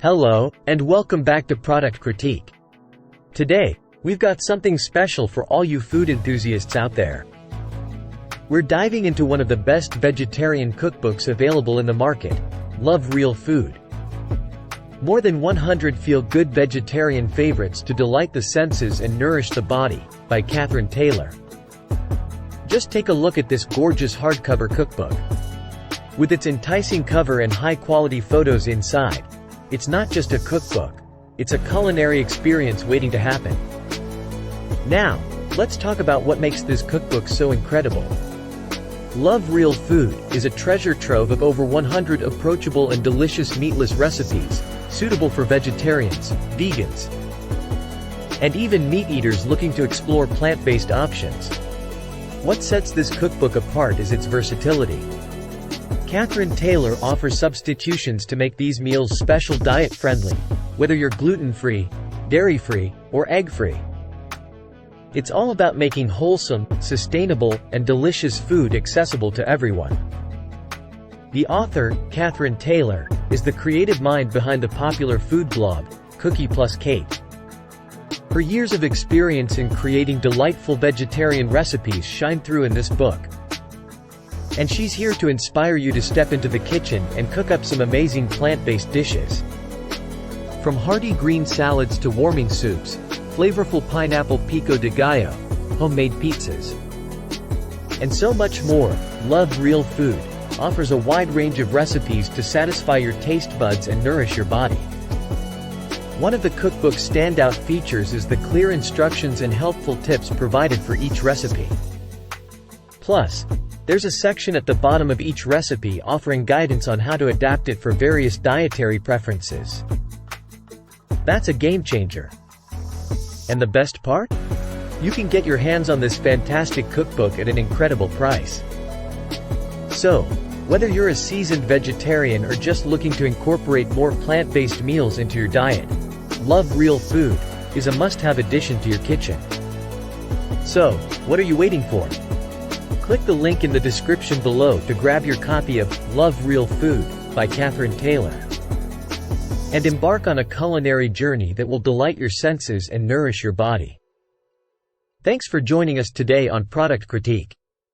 Hello, and welcome back to Product Critique. Today, we've got something special for all you food enthusiasts out there. We're diving into one of the best vegetarian cookbooks available in the market, Love Real Food. More than 100 feel-good vegetarian favorites to delight the senses and nourish the body, by Catherine Taylor. Just take a look at this gorgeous hardcover cookbook. With its enticing cover and high-quality photos inside, it's not just a cookbook, it's a culinary experience waiting to happen. Now, let's talk about what makes this cookbook so incredible. Love Real Food is a treasure trove of over 100 approachable and delicious meatless recipes, suitable for vegetarians, vegans, and even meat eaters looking to explore plant-based options. What sets this cookbook apart is its versatility. Catherine Taylor offers substitutions to make these meals special diet-friendly, whether you're gluten-free, dairy-free, or egg-free. It's all about making wholesome, sustainable, and delicious food accessible to everyone. The author, Catherine Taylor, is the creative mind behind the popular food blog, Cookie Plus Kate. Her years of experience in creating delightful vegetarian recipes shine through in this book. And she's here to inspire you to step into the kitchen and cook up some amazing plant-based dishes. From hearty green salads to warming soups, flavorful pineapple pico de gallo, homemade pizzas, and so much more, Love Real Food offers a wide range of recipes to satisfy your taste buds and nourish your body. One of the cookbook's standout features is the clear instructions and helpful tips provided for each recipe. Plus, there's a section at the bottom of each recipe offering guidance on how to adapt it for various dietary preferences. That's a game changer. And the best part? You can get your hands on this fantastic cookbook at an incredible price. So, whether you're a seasoned vegetarian or just looking to incorporate more plant-based meals into your diet, Love Real Food is a must-have addition to your kitchen. So, what are you waiting for? Click the link in the description below to grab your copy of Love Real Food by Catherine Taylor, and embark on a culinary journey that will delight your senses and nourish your body. Thanks for joining us today on Product Critique.